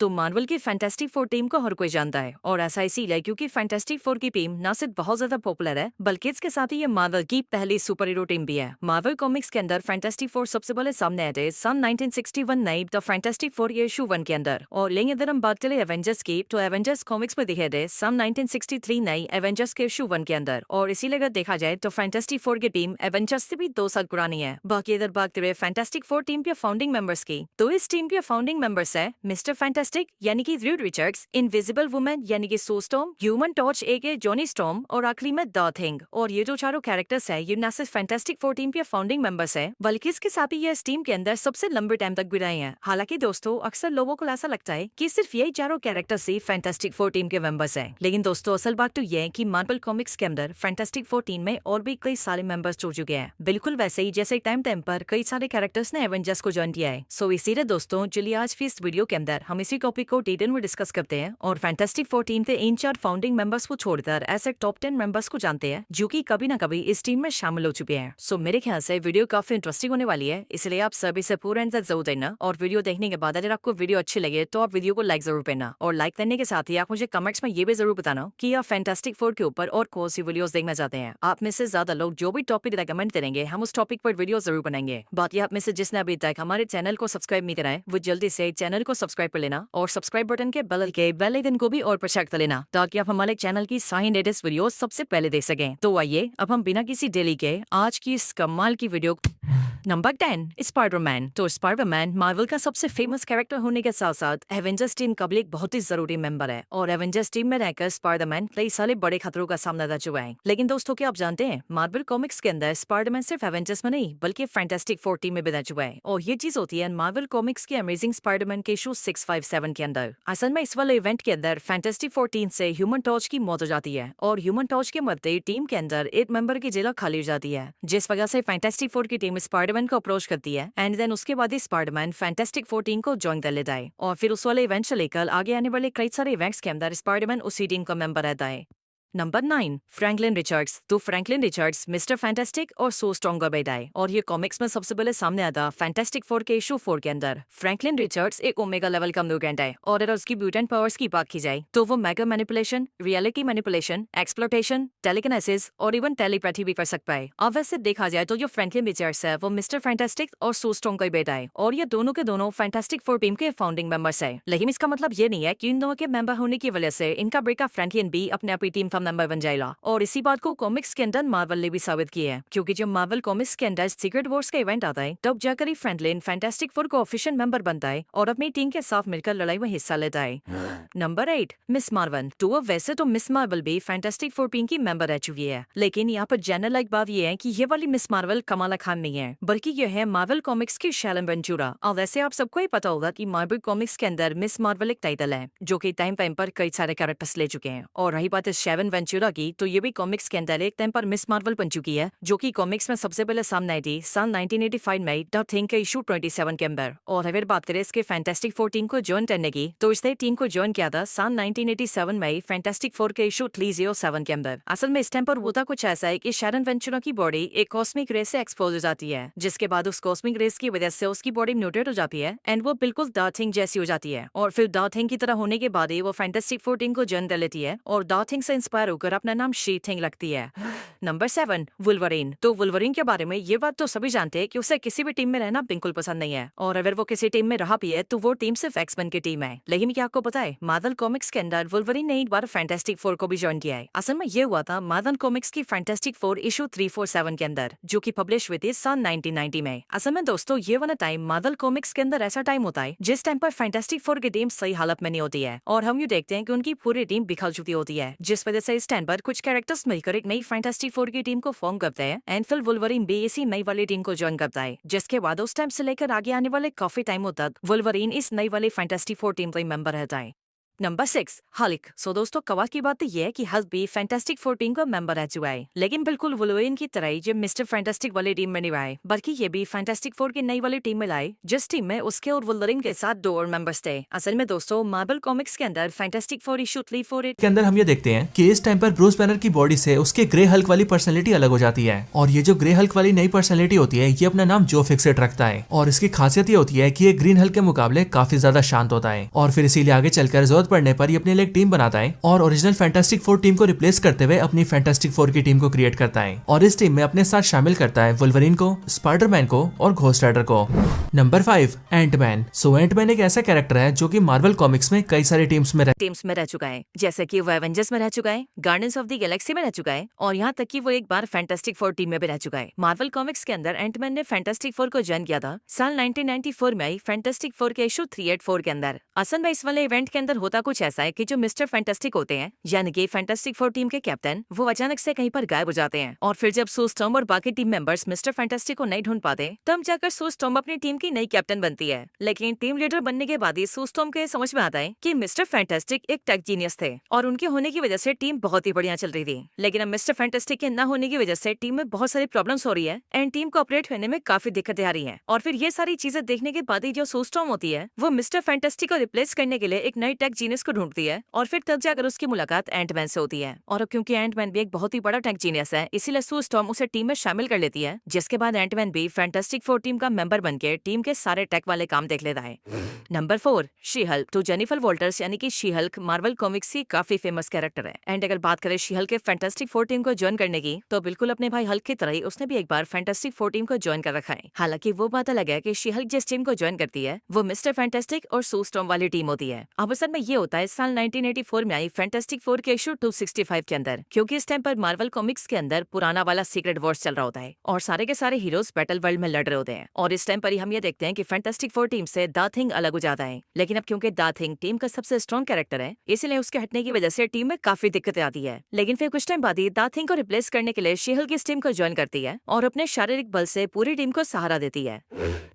तो मार्वल की fantastic Four team को हर कोई जानता है, और ऐसा इसीलिए क्योंकि फैंटास्टिक फोर की टीम न सिर्फ बहुत ज्यादा पॉपुलर है बल्कि इसके साथ ही ये मार्वल की पहली सुपर हीरो टीम भी है। मार्वल कॉमिक्स के अंदर फैंटास्टिक फोर सबसे पहले सामने आए थे सन 1961 नई द फैंटास्टिक फोर इशू 1 के अंदर। और लेंगे अगर हम बात करें एवेंजर्स की, तो एवेंजर्स कॉमिक्स में दिखे थे सन 1963 नई एवेंजर्स के इशू 1 के अंदर। और इसीलिए अगर देखा जाए तो फैंटास्टिक फोर की टीम एवेंजर्स से भी 2 साल पुरानी है। बाकी अगर बात करें फैंटास्टिक फोर टीम के फाउंडिंग मेंबर्स की, तो इस टीम के फाउंडिंग मेंबर्स है मिस्टर फैंटास्टिक यानी कि रीड रिचर्ड्स, इनविजिबल वुमन यानी कि सू स्टॉर्म, ह्यूमन टॉर्च एके जॉनी स्टॉर्म, और आखिरी में द थिंग। और ये जो चारों कैरेक्टर्स है ये न सिर्फ फैंटास्टिक फोर टीम के फाउंडिंग मेंबर्स है बल्कि इसके साथ ही ये इस टीम के अंदर सबसे लंबे टाइम तक भी रहे हैं। हालांकि दोस्तों अक्सर लोगों को ऐसा लगता है कि सिर्फ यही चारों कैरेक्टर्स ही फैंटास्टिक फोर टीम के मेंबर्स हैं, लेकिन दोस्तों असल बात तो ये है कि मार्वल कॉमिक्स के अंदर फैंटास्टिक फोर टीम में और भी कई सारे मेंबर्स जुड़ चुके हैं, बिल्कुल वैसे ही जैसे टाइम टाइम पर कई सारे कैरेक्टर्स ने एवेंजर्स को ज्वाइन किया है। सो इसीलिए दोस्तों चलिए आज भी इस वीडियो के अंदर हम इसी टॉपिक को डिटेल में डिस्कस करते हैं और फैंटास्टिक फोर टीम के इन 4 फाउंडिंग मेंबर्स को छोड़कर ऐसे टॉप 10 मेंबर्स को जानते हैं जो कि कभी ना कभी इस टीम में शामिल हो चुके हैं। सो मेरे ख्याल से वीडियो काफी इंटरेस्टिंग होने वाली है, इसलिए आप सभी से पूरा एंड तक जरूर देखना। और वीडियो देखने के बाद अगर आपको वीडियो अच्छी लगे तो आप वीडियो को लाइक जरूर करना, और लाइक करने के साथ ही आप मुझे कमेंट्स में ये भी जरूर बताना कि आप फैंटास्टिक फोर के ऊपर और कौन सी वीडियोस देखना चाहते हैं। आप में से ज्यादा लोग जो भी टॉपिक रेकमेंड करेंगे हम उस टॉपिक पर वीडियो जरूर बनाएंगे। बाकी आप में से जिसने अभी तक हमारे चैनल को सब्सक्राइब नहीं करा है वो जल्दी से चैनल को सब्सक्राइब कर लेना, और सब्सक्राइब बटन के बेल आइकन को भी और प्रेस कर लेना ताकि आप हमारे चैनल की सारी लेटेस्ट वीडियो सबसे पहले देख सकें। तो आइए अब हम बिना किसी देरी के आज की इस कमाल की वीडियो नंबर 10 स्पाइडरमैन। तो स्पाइडरमैन मार्वल का सबसे फेमस कैरेक्टर होने के साथ साथ एवेंजर्स टीम का भी एक बहुत ही जरूरी मेंबर है, और एवेंजर्स टीम में रहकर स्पाइडरमैन कई सारे बड़े खतरों का सामना कर चुका है। लेकिन दोस्तों क्या आप जानते हैं मार्वल कॉमिक्स के अंदर स्पाइडरमैन सिर्फ एवेंजर्स में नहीं बल्कि फैंटास्टिक फोर टीम में भी रह चुका है, और ये चीज होती है मार्वल कॉमिक्स के अमेजिंग स्पाइडरमैन के इशू 657 के अंदर। असल में इस वाले इवेंट के अंदर फैंटास्टिक फोर टीम से ह्यूमन टॉर्च की मौत हो जाती है, और ह्यूमन टॉर्च के मरते टीम के अंदर एक मेंबर की जगह खाली हो जाती है, जिस वजह से फैंटास्टिक फोर की टीम स्पाइडरमैन को अप्रोच करती है। एंड देन उसके बाद ही स्पाइडरमैन फैंटास्टिक फोर टीम को ज्वाइन कर लेता है, और फिर उस वाले इवेंट से लेकर आगे आने वाले कई सारे इवेंट्स के अंदर स्पाइडरमैन उसी टीम का मेंबर रहता है। Number 9 Franklin Richards. तो फ्रैंकलिन रिचर्ड्स मिस्टर फैंटास्टिक और सो स्ट्रॉन्गर बेटा है, और ये कॉमिक्स में सबसे पहले सामने आता फैंटास्टिक फोर के इशू 4 के अंदर। फ्रैंकलिन रिचर्ड्स एक ओमेगा लेवल का म्यूटेंट है, और अगर उसकी म्यूटेंट पावर्स की बात की जाए तो वो mega manipulation, reality manipulation, exploitation, telekinesis और इवन टेलीपैथी भी कर सकता है। अब वैसे देखा जाए तो जो फ्रैंकलिन रिचर्ड्स है वो मिस्टर फैंटास्टिक और सो स्ट्रॉन्गर बेटा है, और ये दोनों के दोनों फैंटास्टिक फोर टीम के फाउंडिंग मेंबर्स है। लेकिन इसका मतलब ये नहीं है कि इन दोनों के मेंबर होने की वजह से इनका बेटा फ्रैंकलिन भी अपने आप ही टीम का मेंबर बन जाएगा। और इसी बात को कॉमिक्स के अंदर मार्वल ने भी साबित किया है, क्योंकि जब मार्वल कॉमिक्स के अंदर सीक्रेट वॉर्स का इवेंट आता है तब जाकर ही फ्रैंकलिन फैंटास्टिक फोर का ऑफिशियल मेंबर बनता है और अपनी टीम के साथ मिलकर लड़ाई में हिस्सा लेता है। Number 8 miss Marvel. तो वैसे तो मिस मार्वल भी फैंटास्टिक फोर टीम की मेंबर रह चुकी है, लेकिन यहाँ पर जनरल एक बात यह है कि ये वाली मिस मार्वल कमाला खान नहीं है बल्कि ये है मार्वल कॉमिक्स की शैलन वेंचुरा। और वैसे आप सबको ही पता होगा कि मार्वल कॉमिक्स के अंदर मिस मार्वल एक टाइटल है जो कि टाइम टाइम पर कई सारे कैरेक्टर्स ले चुके हैं। और रही बात है शैलन वेंचुरा की, तो ये भी कॉमिक्स के अंदर एक टाइम पर मिस मार्वल बन चुकी है, जो कि कॉमिक्स में सबसे पहले सामने आई थी सन 1985 में द थिंग के इशू 27 के अंदर। और अगर बात करें इसके फैंटास्टिक फोर टीम को ज्वाइन करने की, तो इसने टीम को ज्वाइन किया था सन 1987 में फैंटास्टिक फोर के इशू 307 के अंदर। असल में इस टाइम पर होता कुछ ऐसा है कि शैरन वेंचुरा की बॉडी एक कॉस्मिक रेस से एक्सपोज हो जाती है, जिसके बाद उस कॉस्मिक रेस की वजह से उसकी बॉडी म्यूटेट हो जाती है एंड वो बिल्कुल द थिंग जैसी हो जाती है। और फिर द थिंग की तरह होने के बाद ही वो फैंटास्टिक फोर टीम को ज्वाइन कर लेती है और द थिंग से इंस्पायर होकर अपना नाम शी थिंग रखती है। Number 7 Wolverine. तो वुल्वरीन के बारे में ये बात तो सभी जानते हैं कि उसे किसी भी टीम में रहना बिल्कुल पसंद नहीं है, और अगर वो किसी टीम में रहा भी है तो वो टीम सिर्फ एक्समैन की टीम है। लेकिन क्या आपको पता है मार्वल कॉमिक्स के अंदर वुल्वरीन ने एक बार फैंटास्टिक फोर को भी ज्वाइन किया है। असल में ये हुआ था मार्वल कॉमिक्स की फैंटास्टिक फोर इशू 347 के अंदर, जो की पब्लिश हुई थी सन 1990 में। असल में दोस्तों ये वाला टाइम मार्वल कॉमिक्स के अंदर ऐसा टाइम होता है जिस टाइम पर फैंटास्टिक फोर की टीम सही हालत में नहीं होती है, और हम ये देखते हैं कि उनकी पूरी टीम बिखर चुकी होती है, जिस वजह से इस टाइम पर कुछ कैरेक्टर्स मिलकर एक नई फैंटास्टिक फोर की टीम को फॉर्म करते हैं एंड फिर वुल्वरीन भी इसी नई वाली टीम को ज्वाइन करता है, जिसके बाद उस टाइम से लेकर आगे आने वाले काफी टाइमों तक वुल्वरीन इस नई वाली फैंटास्टिक फोर टीम का मेंबर रहता है। Number 6 Hulk. सो दोस्तों कमाल की बात तो ये है कि हल्क भी फैंटास्टिक फोर टीम का मेंबर रह चुका है, लेकिन बिल्कुल वुल्वरीन की तरह ही जो मिस्टर फैंटास्टिक वाली टीम में नहीं आए, बल्कि ये भी फैंटास्टिक फोर की नई वाली टीम में लाए, जिस टीम में उसके और वुल्वरीन के साथ 2 और मेंबर्स थे। असल में दोस्तों मार्वल कॉमिक्स के अंदर फैंटास्टिक फोर इशू 348 के अंदर हम ये देखते हैं कि इस टाइम पर ब्रूस बैनर की बॉडी से उसके ग्रे हल्क वाली पर्सनैलिटी अलग हो जाती है, और ये जो ग्रे हल्क वाली नई पर्सनैलिटी होती है ये अपना नाम जो फिक्सेट रखता है, और इसकी खासियत ये होती है कि ये ग्रीन हल्क के मुकाबले काफी ज्यादा शांत होता है, और फिर इसीलिए आगे चलकर जरूरत पड़ने पर ये अपने लिए एक टीम बनाता है और ओरिजिनल फैंटास्टिक फोर टीम को रिप्लेस करते हुए अपनी फैंटास्टिक फोर की टीम को क्रिएट करता है, और इस टीम में अपने साथ शामिल करता है वुल्वरीन को, स्पाइडरमैन को और घोस्ट राइडर को। Number 5 Antman. सो एंटमैन एक ऐसा कैरेक्टर है जो कि मार्वल कॉमिक्स में कई सारी टीम्स में रह चुका है, जैसे कि वो एवेंजर्स में रह चुका है, गार्डियंस ऑफ द गैलेक्सी में रह चुका है, और यहाँ तक कि वो एक बार फैंटास्टिक फोर टीम में भी रह चुका है। मार्वल कॉमिक्स के अंदर एंटमैन ने फैंटास्टिक फोर को ज्वाइन किया था साल 1994 में आई फैंटास्टिक फोर के इशू 384 के अंदर। असल में इस वाले इवेंट के अंदर होता कुछ ऐसा है कि जो मिस्टर फैंटास्टिक होते हैं यानी कि फैंटास्टिक फोर टीम के कैप्टन, वो अचानक से कहीं पर गायब हो जाते हैं, और फिर जब सू स्टॉर्म और बाकी टीम मेंबर्स मिस्टर फैंटास्टिक को नहीं ढूंढ पाते, तब जाकर सू स्टॉर्म अपनी टीम की नई कैप्टन बनती है। लेकिन टीम लीडर बनने के बाद ही सू स्टॉर्म के समझ में आता है कि मिस्टर फैंटास्टिक एक टेक जीनियस थे, और उनके होने की वजह से टीम बहुत ही बढ़िया चल रही थी। लेकिन अब मिस्टर फैंटास्टिक के न होने की वजह से टीम में बहुत सारी प्रॉब्लम्स हो रही है एंड टीम को ऑपरेट होने में काफी दिक्कतें आ रही हैं। और फिर ये सारी चीजें देखने के बाद ही जो सू स्टॉर्म होती है वो मिस्टर फैंटास्टिक को रिप्लेस करने के लिए एक नई टेक जीनियस को ढूंढती है, और फिर तब जाकर उसकी मुलाकात एंटमैन से होती है। और क्योंकि एंटमैन भी एक बहुत ही बड़ा टेक जीनियस है, इसीलिए सू स्टॉर्म उसे टीम में शामिल कर लेती है, जिसके बाद एंटमैन भी फैंटास्टिक फोर टीम का मेंबर बनकर टीम के सारे टेक वाले काम देख लेता है। Number 4 she Hulk. तो जेनिफर वॉल्टर्स यानी कि शी हल्क मार्वल कॉमिक्स की काफी फेमस कैरेक्टर है, एंड अगर बात करें शी हल्क के फैंटास्टिक फोर टीम को ज्वाइन करने की, तो बिल्कुल अपने भाई हल्क की तरह ही उसने भी एक बार फैंटास्टिक फोर टीम को ज्वाइन कर रखा है। हालांकि वो बात अलग है कि शी हल्क जिस टीम को ज्वाइन करती है वो मिस्टर फैंटास्टिक और सू स्टॉर्म वाली टीम होती है। अब असल में ये होता है साल 1984 में आई फैंटास्टिक फोर के इशू 265 के अंदर, क्योंकि इस टाइम पर मार्वल कॉमिक्स के अंदर पुराना वाला सीक्रेट वॉर्स चल रहा होता है और सारे के सारे हीरोज बैटल वर्ल्ड में लड़ रहे होते हैं, और इस टाइम पर ही हम ये देखते हैं कि फैंटास्टिक फोर टीम से द थिंग अलग हो जाता है। लेकिन अब क्योंकि द थिंग टीम का सबसे स्ट्रॉन्ग कैरेक्टर है, इसलिए उसके हटने की वजह से टीम में काफी दिक्कतें आती है। लेकिन फिर कुछ टाइम बाद ही द थिंग को रिप्लेस करने के लिए शी हल्क इस टीम को ज्वाइन करती है और अपने शारीरिक बल से पूरी टीम को सहारा देती है।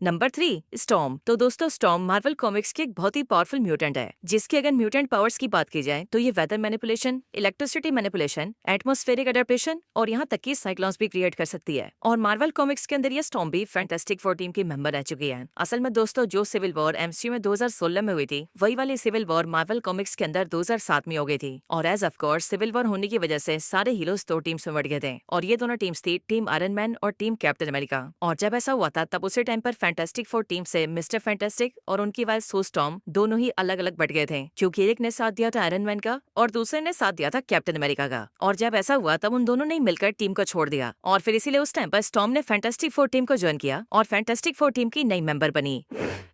Number 3 storm. तो दोस्तों स्टॉर्म मार्वल कॉमिक्स की एक बहुत ही पावरफुल म्यूटेंट है, जिसकी अगर म्यूटेंट पावर्स की बात की जाए तो ये weather manipulation, electricity manipulation, atmospheric adaptation और यहाँ तक कि साइक्लोन्स भी क्रिएट कर सकती है। और मार्वल कॉमिक्स के अंदर ये स्टॉर्म भी फैंटास्टिक फोर टीम की मेंबर रह चुकी है। असल में दोस्तों जो सिविल वॉर एमसीयू में 2016 में हुई थी, वही वाली सिविल वॉर मार्वल कॉमिक्स के अंदर 2007 में हो गई थी, और as of course civil war होने की वजह से सारे हीरोज 2 टीम्स में बढ़ गए थे, और ये दोनों टीम्स थी टीम आयरन मैन और टीम कैप्टन अमेरिका। और जब ऐसा हुआ था तब उसी टाइम पर फैंटास्टिक फोर टीम से मिस्टर फैंटास्टिक और उनकी वाइफ सू स्टॉर्म दोनों ही अलग अलग बढ़ गए थे, क्योंकि एक ने साथ दिया था आयरन मैन का और दूसरे ने साथ दिया था कैप्टन अमेरिका का। और जब ऐसा हुआ तब उन दोनों ने मिलकर टीम को छोड़ दिया, और फिर इसीलिए उस टाइम पर स्टॉर्म ने फैंटास्टिक फोर टीम को ज्वाइन किया और फैंटास्टिक फोर टीम की नई मेंबर बनी।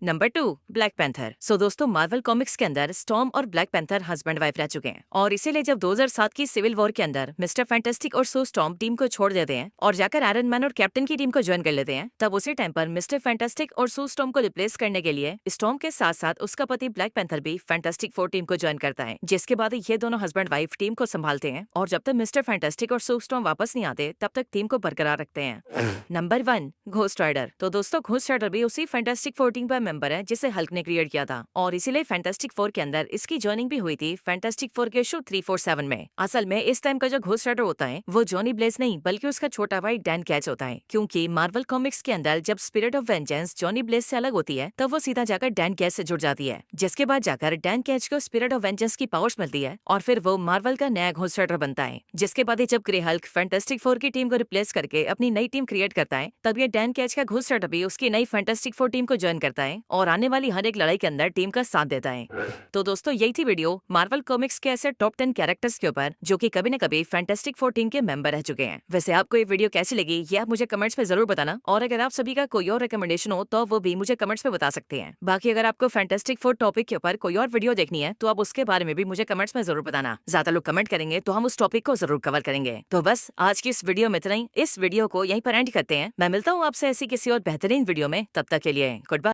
Number 2 black panther. सो दोस्तों मार्वल कॉमिक्स के अंदर स्टॉर्म और ब्लैक पैंथर हस्बैंड वाइफ रह चुके हैं, और इसीलिए जब 2007 की सिविल वॉर के अंदर मिस्टर फैंटास्टिक और सू स्टॉर्म टीम को छोड़ देते हैं और जाकर आयरन मैन और कैप्टन की टीम को ज्वाइन कर लेते हैं, तब उसी टाइम पर मिस्टर फैंटास्टिक और सू स्टॉर्म को रिप्लेस करने के लिए स्टॉर्म के साथ साथ उसका पति ब्लैक पैंथर भी फैंटास्टिक फोर टीम को ज्वाइन करता है, जिसके बाद ये दोनों हस्बैंड वाइफ टीम को संभालते हैं, और जब तक मिस्टर फैंटास्टिक और सू स्टॉर्म वापस नहीं आते तब तक टीम को बरकरार रखते हैं। Number 1 Ghost Rider. तो दोस्तों घोस्ट राइडर भी उसी फैंटास्टिक फोर टीम का मेंबर है जिसे हल्क ने क्रिएट किया था, और इसीलिए फैंटास्टिक फोर के अंदर इसकी ज्वाइनिंग भी हुई थी फैंटास्टिक फोर के इशू 347 में। असल में इस टाइम का जो घोस्ट राइडर होता है वो जॉनी ब्लेज नहीं बल्कि उसका छोटा भाई डैन कैच होता है, क्योंकि मार्वल कॉमिक्स के अंदर जब Spirit of Vengeance Johnny Blaze से अलग होती है तब वो सीधा जाकर डैन कैच से जुड़ जाती है, जिसके बाद जाकर डैन कैच को स्पिरिट ऑफ वेंजेंस की पावर्स मिलती है और फिर वो मार्वल का नया घोस्ट राइडर बनता है। जिसके बाद जब ग्रे हल्क फैंटास्टिक फोर की टीम को रिप्लेस करके अपनी नई टीम क्रिएट करता है, तब ये डैन कैच का घोस्ट राइडर भी उसकी नई फैंटास्टिक फोर टीम को ज्वाइन करता है और आने वाली हर एक लड़ाई के अंदर टीम का साथ देता है। तो दोस्तों यही थी वीडियो मार्वल कॉमिक्स के ऐसे टॉप 10 कैरेक्टर्स के ऊपर जो कि कभी न कभी फैंटास्टिक फोर टीम के मेंबर रह चुके हैं। वैसे आपको ये वीडियो कैसी लगी ये आप मुझे कमेंट्स में जरूर बताना, और अगर आप सभी का कोई और रिकमेंडेशन हो तो वो भी मुझे कमेंट्स में बता सकते हैं। बाकी अगर आपको फैंटास्टिक फोर टॉपिक के ऊपर कोई और वीडियो देखनी है तो आप उसके बारे में भी मुझे कमेंट्स में जरूर बताना। ज्यादा लोग कमेंट करेंगे तो हम उस टॉपिक को जरूर कवर करेंगे। तो बस आज की इस वीडियो में इतना ही। इस वीडियो को यहीं पर एंड करते हैं। मैं मिलता हूँ आपसे ऐसी किसी और बेहतरीन वीडियो में, तब तक के लिए गुड बाय।